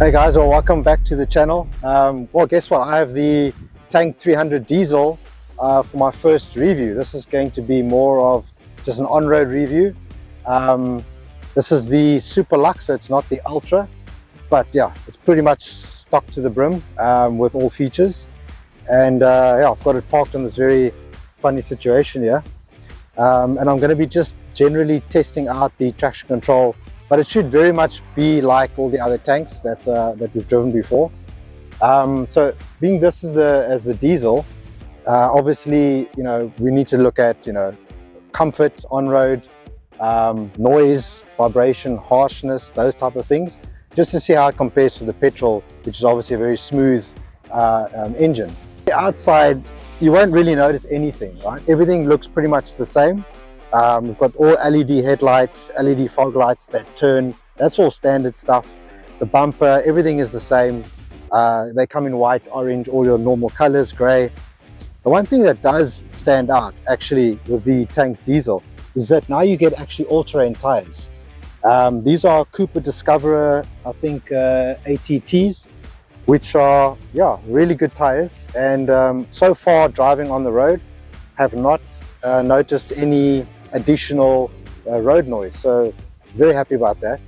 Hey guys, well, welcome back to the channel. Well, guess what? I have the Tank 300 diesel for my first review. This is going to be more of just an on-road review. This is the Super Lux, so it's not the Ultra, but yeah, it's pretty much stocked to the brim with all features. And yeah, I've got it parked in this very funny situation here. And I'm going to be just generally testing out the traction control, but it should very much be like all the other tanks that we've driven before. So being this is as the diesel, obviously, you know, we need to look at, you know, comfort on road, noise, vibration, harshness, those type of things, just to see how it compares to the petrol, which is obviously a very smooth engine. Outside, you won't really notice anything, right? Everything looks pretty much the same. We've got all LED headlights, LED fog lights that turn. That's all standard stuff. The bumper, everything is the same. They come in white, orange, all your normal colors, gray. The one thing that does stand out actually with the Tank diesel is that now you get actually all-terrain tires. These are Cooper Discoverer, I think, ATTs, which are, yeah, really good tires. And so far driving on the road, have not noticed any additional road noise, so very happy about that.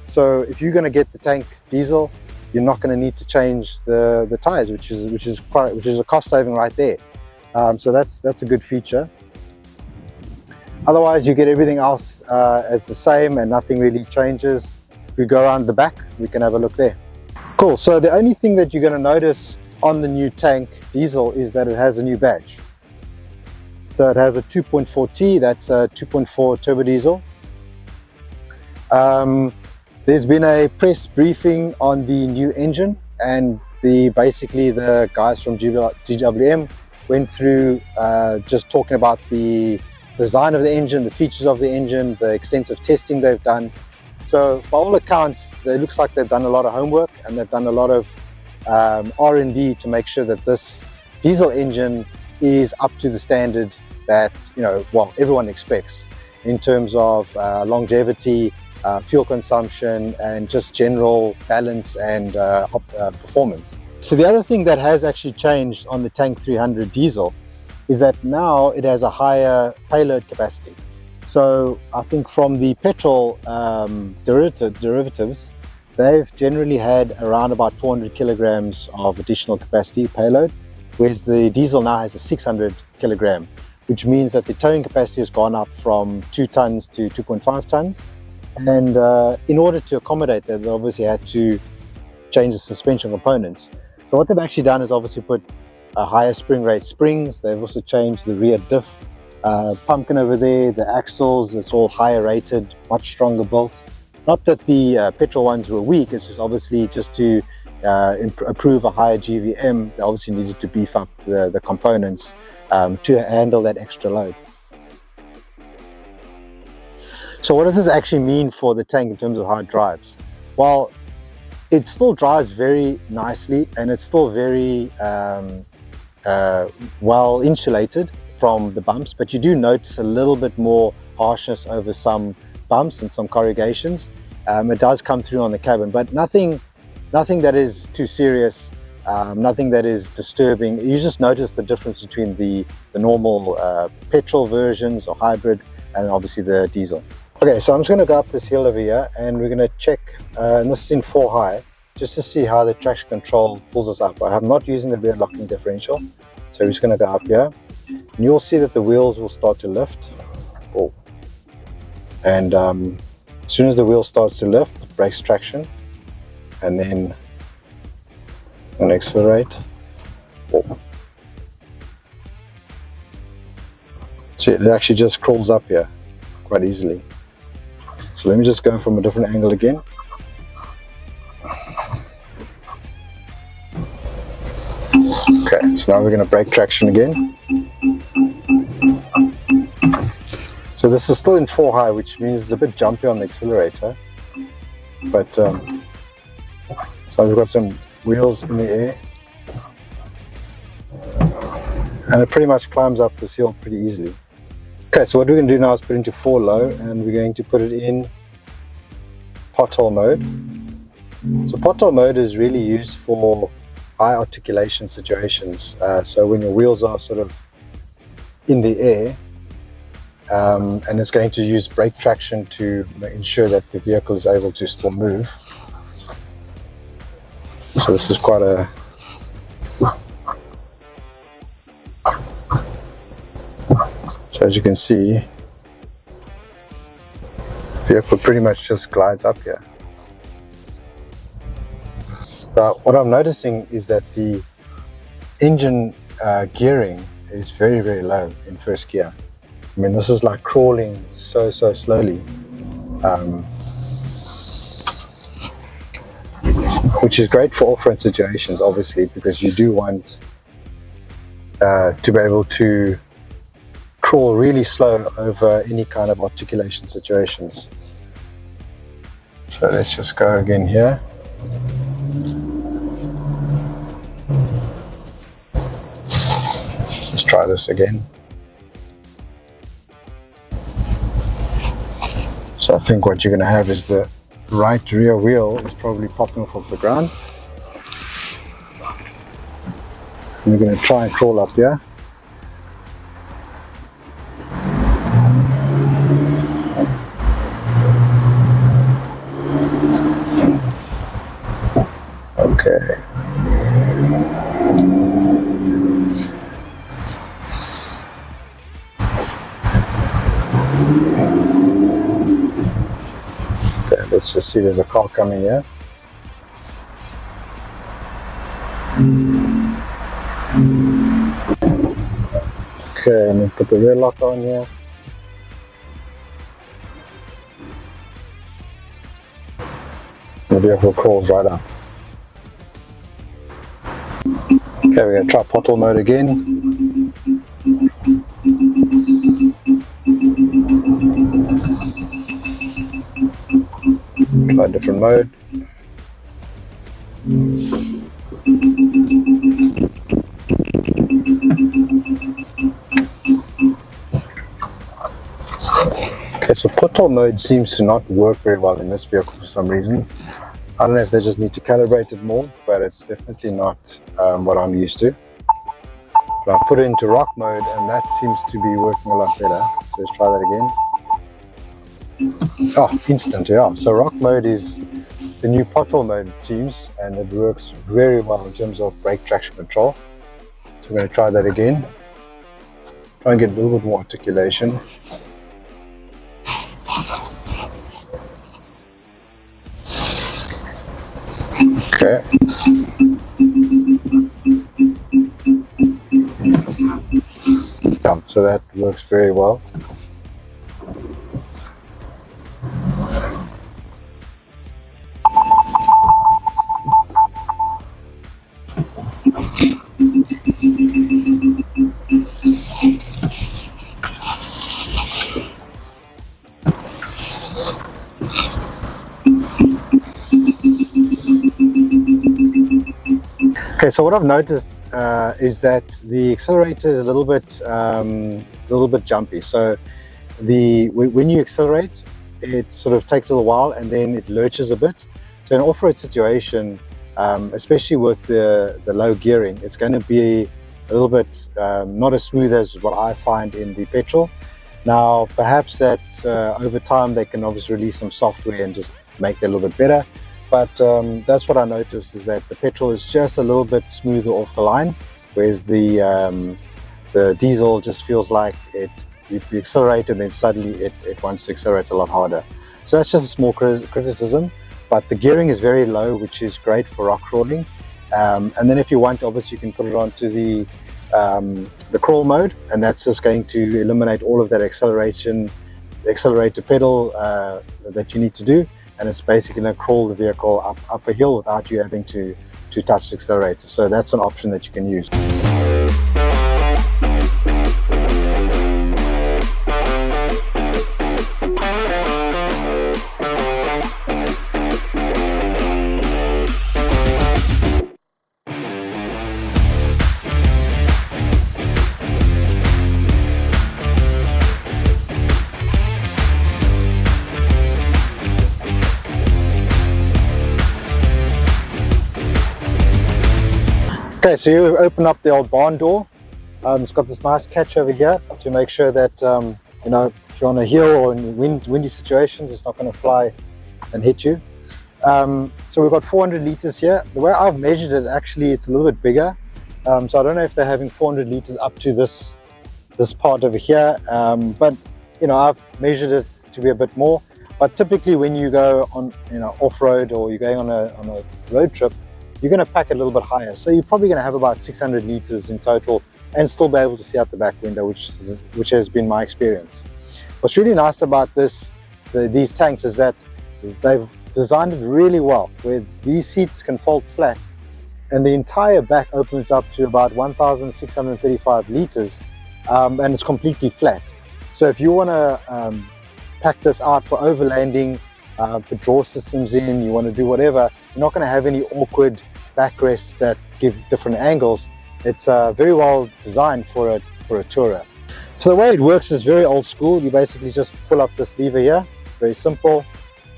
So if you're going to get the Tank diesel, you're not going to need to change the tires, which is a cost saving right there. So that's a good feature. Otherwise, you get everything else as the same and nothing really changes. If we go around the back, we can have a look there. Cool. So the only thing that you're going to notice on the new Tank diesel is that it has a new badge. So it has a 2.4T, that's a 2.4 turbo diesel. There's been a press briefing on the new engine, and basically the guys from GWM went through just talking about the design of the engine, the features of the engine, the extensive testing they've done. So by all accounts, it looks like they've done a lot of homework and they've done a lot of R&D to make sure that this diesel engine is up to the standard that, you know, well, everyone expects in terms of longevity, fuel consumption, and just general balance and performance. So the other thing that has actually changed on the Tank 300 diesel is that now it has a higher payload capacity. So I think from the petrol derivatives, they've generally had around about 400 kilograms of additional capacity payload, whereas the diesel now has a 600 kilogram, which means that the towing capacity has gone up from 2 tons to 2.5 tons. And in order to accommodate that, they obviously had to change the suspension components. So what they've actually done is obviously put a higher spring rate springs. They've also changed the rear diff pumpkin over there, the axles, it's all higher rated, much stronger built. Not that the petrol ones were weak, it's just obviously just to approve a higher GWM, they obviously needed to beef up the components to handle that extra load. So what does this actually mean for the tank in terms of how it drives? Well, it still drives very nicely and it's still very well insulated from the bumps, but you do notice a little bit more harshness over some bumps and some corrugations. It does come through on the cabin, but nothing that is too serious, nothing that is disturbing. You just notice the difference between the normal petrol versions or hybrid and obviously the diesel. Okay, so I'm just going to go up this hill over here and we're going to check, and this is in 4 high, just to see how the traction control pulls us up. I'm not using the rear locking differential, so we're just going to go up here. And you'll see that the wheels will start to lift. Oh. And as soon as the wheel starts to lift, it brakes traction. And then I'm going to accelerate. Oh. See, it actually just crawls up here quite easily. So let me just go from a different angle again. Okay, so now we're going to brake traction again. So this is still in 4 high, which means it's a bit jumpy on the accelerator. But so we've got some wheels in the air. And it pretty much climbs up this hill pretty easily. Okay, so what we're going to do now is put it into 4 low, and we're going to put it in pothole mode. So pothole mode is really used for high articulation situations. So when your wheels are sort of in the air, and it's going to use brake traction to ensure that the vehicle is able to still move. So this is quite a so as you can see, the vehicle pretty much just glides up here. So what I'm noticing is that the engine gearing is very, very low in first gear. I mean, this is like crawling so slowly, which is great for off-road situations, obviously, because you do want to be able to crawl really slow over any kind of articulation situations. So let's just go again here. Let's try this again. So I think what you're going to have is the right rear wheel is probably popping off the ground. And we're going to try and crawl up here. Okay. Let's just see, there's a car coming here. Okay, I'm going to put the rear lock on here. The vehicle crawls right up. Okay, we're going to try pothole mode again. Try a different mode. Okay, so pothole mode seems to not work very well in this vehicle for some reason. I don't know if they just need to calibrate it more, but it's definitely not what I'm used to. So I put it into rock mode and that seems to be working a lot better. So let's try that again. Oh, instant, yeah. So rock mode is the new pothole mode, it seems, and it works very well in terms of brake traction control. So we're going to try that again. Try and get a little bit more articulation. Okay. Yeah, so that works very well. Okay, so what I've noticed is that the accelerator is a little bit jumpy. So when you accelerate, it sort of takes a little while and then it lurches a bit. So in an off-road situation, especially with the low gearing, it's going to be a little bit not as smooth as what I find in the petrol. Now, perhaps that over time they can obviously release some software and just make that a little bit better. But that's what I noticed, is that the petrol is just a little bit smoother off the line, whereas the diesel just feels like you accelerate and then suddenly it wants to accelerate a lot harder. So that's just a small criticism, but the gearing is very low, which is great for rock crawling. And then if you want, obviously you can put it onto the crawl mode, and that's just going to eliminate all of that accelerator pedal that you need to do. And it's basically going to crawl the vehicle up a hill without you having to touch the accelerator. So that's an option that you can use. Okay, so you open up the old barn door. It's got this nice catch over here to make sure that you know, if you're on a hill or in windy situations, it's not going to fly and hit you. So we've got 400 liters here. The way I've measured it, actually it's a little bit bigger. So I don't know if they're having 400 liters up to this part over here, but you know, I've measured it to be a bit more. But typically when you go on, you know, off-road, or you're going on a road trip, you're going to pack it a little bit higher. So you're probably going to have about 600 liters in total and still be able to see out the back window, which has been my experience. What's really nice about these tanks is that they've designed it really well, where these seats can fold flat and the entire back opens up to about 1,635 liters, and it's completely flat. So if you want to pack this out for overlanding, put drawer systems in, you want to do whatever, you're not going to have any awkward backrests that give different angles. It's very well designed for a tourer. So the way it works is very old school. You basically just pull up this lever here, very simple.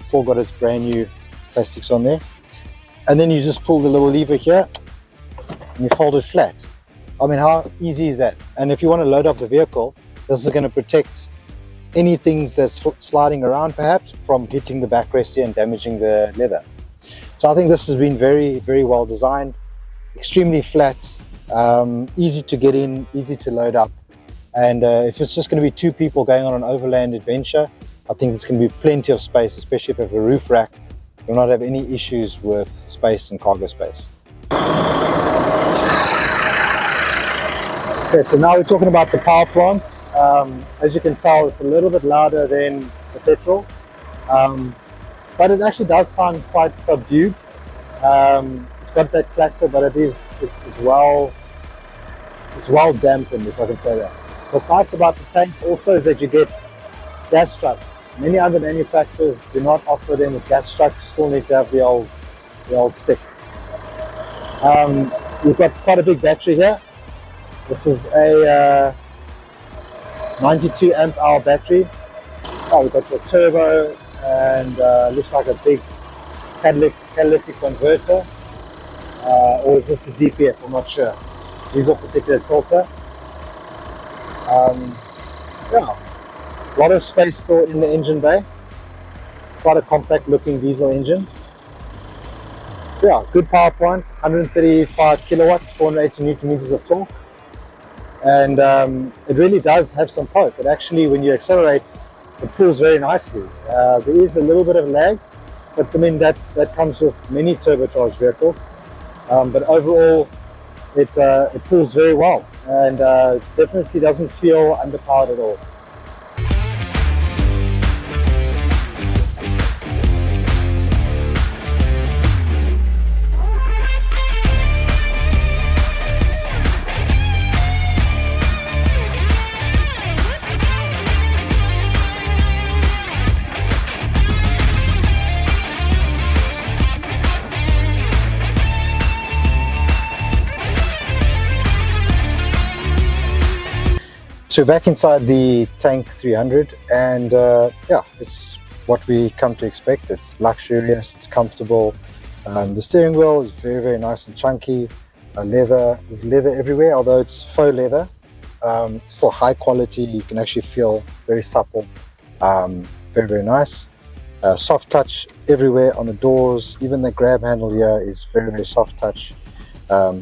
Still got its brand new plastics on there. And then you just pull the little lever here and you fold it flat. I mean, how easy is that? And if you want to load up the vehicle, this is going to protect anything that's sliding around perhaps from hitting the backrest here and damaging the leather. So I think this has been very, very well designed, extremely flat, easy to get in, easy to load up. And if it's just going to be two people going on an overland adventure, I think there's going to be plenty of space, especially if you have a roof rack. You'll not have any issues with space and cargo space. Okay, so now we're talking about the power plant. As you can tell, it's a little bit louder than the petrol, but it actually does sound quite subdued. It's got that clatter, but it's well dampened, if I can say that. What's nice about the tanks also is that you get gas struts. Many other manufacturers do not offer them with gas struts. You still need to have the old stick. We've got quite a big battery here. This is a 92 amp hour battery. Oh, we've got your turbo and looks like a big catalytic converter. Or is this a DPF? I'm not sure. Diesel particulate filter. Yeah, a lot of space still in the engine bay. Quite a compact looking diesel engine. Yeah, good power point, 135 kilowatts, 480 newton meters of torque. And it really does have some poke. It actually, when you accelerate, it pulls very nicely. There is a little bit of lag, but I mean that comes with many turbocharged vehicles. But overall, it pulls very well and definitely doesn't feel underpowered at all. So we're back inside the Tank 300, and yeah, this is what we come to expect. It's luxurious, it's comfortable. The steering wheel is very, very nice and chunky. Leather everywhere, although it's faux leather. It's still high quality. You can actually feel very supple. Very, very nice. Soft touch everywhere on the doors. Even the grab handle here is very, very soft touch.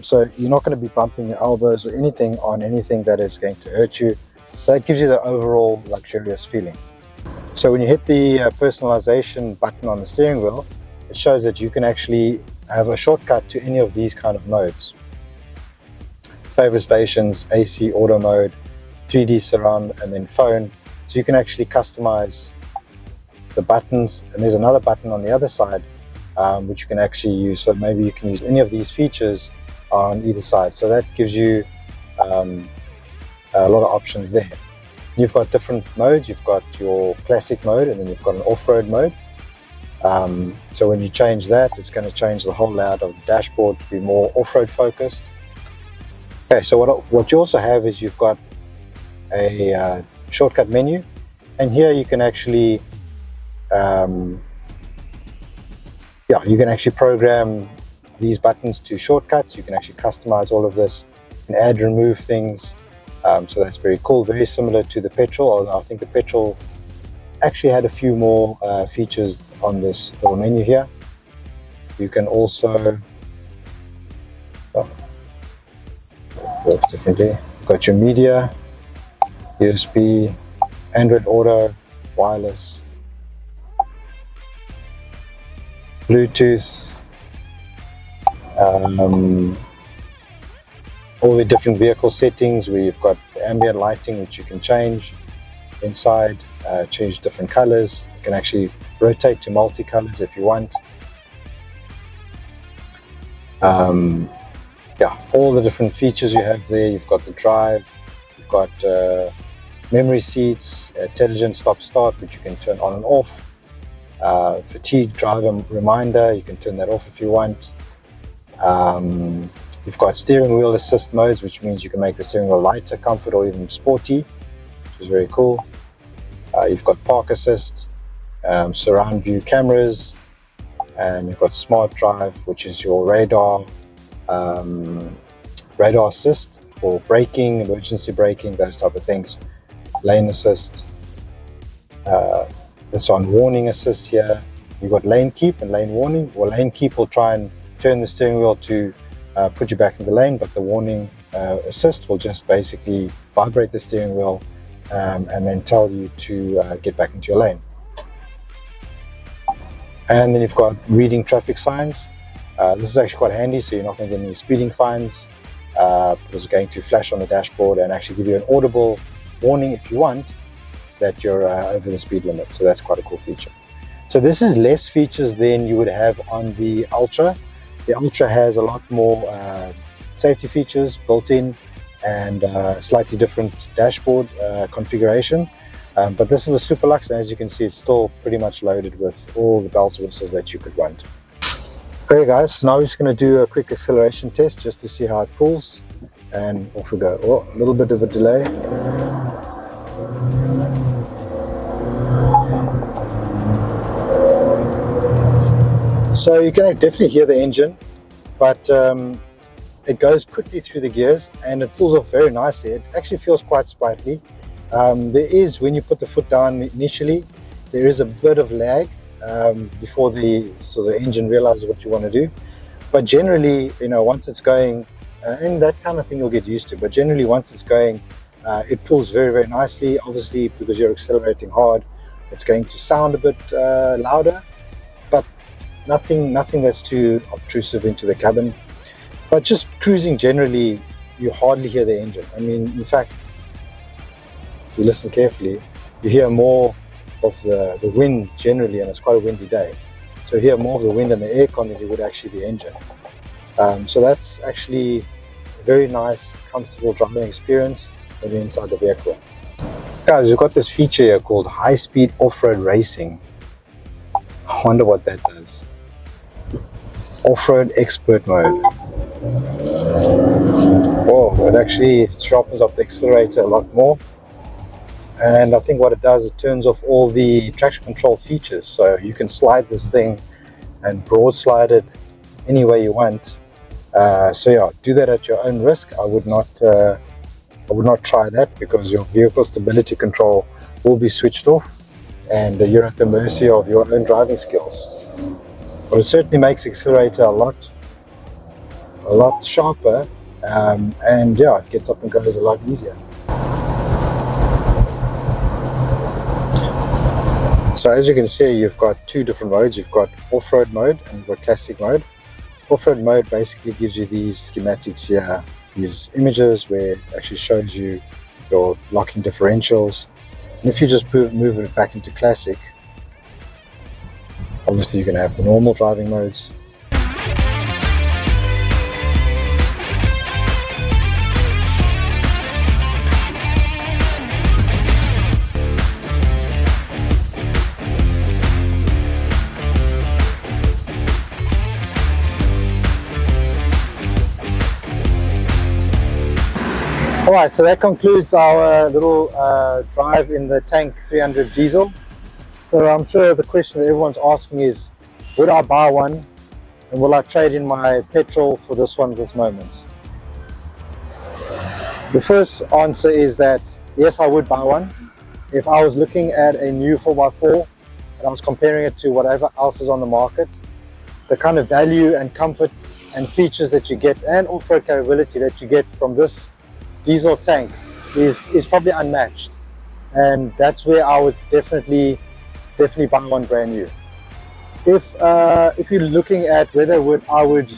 So you're not going to be bumping your elbows or anything on anything that is going to hurt you. So that gives you the overall luxurious feeling. So when you hit the personalization button on the steering wheel, it shows that you can actually have a shortcut to any of these kind of modes. Favorite stations, AC, auto mode, 3D surround, and then phone. So you can actually customize the buttons, and there's another button on the other side which you can actually use. So maybe you can use any of these features on either side. So that gives you a lot of options there. You've got different modes. You've got your classic mode, and then you've got an off-road mode. So when you change that, it's going to change the whole layout of the dashboard to be more off-road focused. Okay, so what you also have is you've got a shortcut menu, and here you can actually you can actually program these buttons to shortcuts. You can actually customize all of this and add, remove things. So that's very cool, very similar to the petrol, although I think the petrol actually had a few more features on this little menu here. You can also, works differently. Got your media, USB, Android Auto, wireless, Bluetooth, all the different vehicle settings where you've got ambient lighting which you can change inside, change different colors. You can actually rotate to multi-colors if you want. Yeah, all the different features you have there. You've got the drive, you've got memory seats, intelligent stop-start which you can turn on and off, fatigue driver reminder, you can turn that off if you want. You've got steering wheel assist modes, which means you can make the steering wheel lighter, comfort, or even sporty, which is very cool. You've got park assist, surround view cameras, and you've got smart drive, which is your radar assist for braking, emergency braking, those type of things. Lane assist. It's on warning assist here. You've got lane keep and lane warning. Well, lane keep will try and turn the steering wheel to put you back in the lane, but the warning assist will just basically vibrate the steering wheel and then tell you to get back into your lane. And then you've got reading traffic signs. This is actually quite handy, so you're not going to get any speeding fines because it's going to flash on the dashboard and actually give you an audible warning if you want that you're over the speed limit. So that's quite a cool feature. So this is less features than you would have on the Ultra. The Ultra has a lot more safety features built in and slightly different dashboard configuration. But this is the Super Lux, and as you can see, it's still pretty much loaded with all the bells and whistles that you could want. Okay guys, so now we're just going to do a quick acceleration test just to see how it pulls, and off we go. Oh, a little bit of a delay. So you can definitely hear the engine, but it goes quickly through the gears and it pulls off very nicely. It actually feels quite sprightly. There is, when you put the foot down initially, there is a bit of lag before the engine realizes what you want to do. But generally, you know, once it's going, and that kind of thing you'll get used to, but generally once it's going, it pulls very, very nicely. Obviously, because you're accelerating hard, it's going to sound a bit louder, but nothing that's too obtrusive into the cabin. But just cruising generally, you hardly hear the engine. I mean, in fact, if you listen carefully, you hear more of the wind generally, and it's quite a windy day. So you hear more of the wind and the aircon than you would actually the engine. So that's actually a very nice, comfortable driving experience when you're inside the vehicle. Guys, we've got this feature here called high-speed off-road racing. I wonder what that does. Off-road expert mode. Whoa, it actually sharpens up the accelerator a lot more. And I think what it does, it turns off all the traction control features. So you can slide this thing and broad slide it any way you want. So yeah, do that at your own risk. I would not try that, because your vehicle stability control will be switched off and you're at the mercy of your own driving skills. But it certainly makes the accelerator a lot sharper, and yeah, it gets up and goes a lot easier. So as you can see, you've got two different modes. You've got off-road mode and you've got classic mode. Off-road mode basically gives you these schematics here, these images where it actually shows you your locking differentials. And if you just move it back into classic, obviously you're going to have the normal driving modes. Alright, so that concludes our little drive in the Tank 300 diesel. So I'm sure the question that everyone's asking is, would I buy one And will I trade in my petrol for this one at this moment? The first answer is that yes, I would buy one. If I was looking at a new 4x4 and I was comparing it to whatever else is on the market, the kind of value and comfort and features that you get and off-road capability that you get from this diesel tank is probably unmatched. And that's where I would definitely buy one brand new. If you're looking at whether I would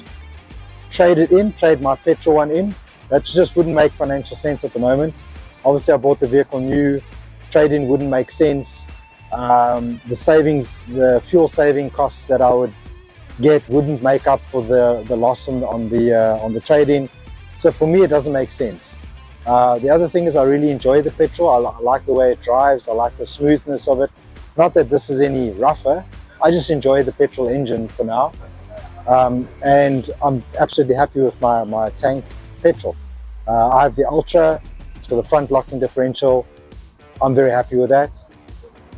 trade my petrol one in, that just wouldn't make financial sense at the moment. Obviously, I bought the vehicle new. Trade-in wouldn't make sense. The savings, the fuel saving costs that I would get wouldn't make up for the loss on the trade-in. So for me, it doesn't make sense. The other thing is I really enjoy the petrol. I like the way it drives. I like the smoothness of it. Not that this is any rougher. I just enjoy the petrol engine for now. And I'm absolutely happy with my tank petrol. I have the Ultra. It's got the front locking differential. I'm very happy with that.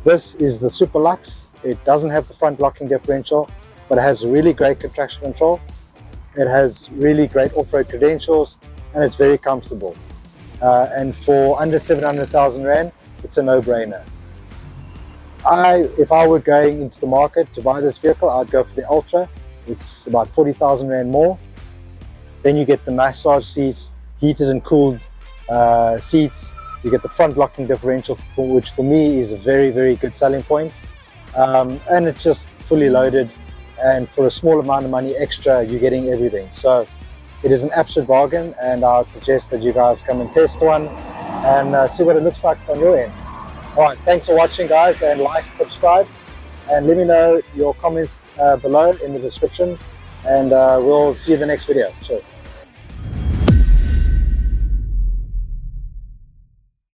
This is the Super Lux. It doesn't have the front locking differential, but it has really great traction control. It has really great off-road credentials, and it's very comfortable. And for under 700,000 Rand, it's a no-brainer. If I were going into the market to buy this vehicle, I'd go for the Ultra. It's about 40,000 Rand more. Then you get the massage seats, heated and cooled seats. You get the front locking differential, which for me is a very, very good selling point. And it's just fully loaded. And for a small amount of money extra, you're getting everything. So it is an absolute bargain, and I would suggest that you guys come and test one and see what it looks like on your end. All right, thanks for watching, guys, and like, subscribe, and let me know your comments below in the description, and we'll see you in the next video. Cheers.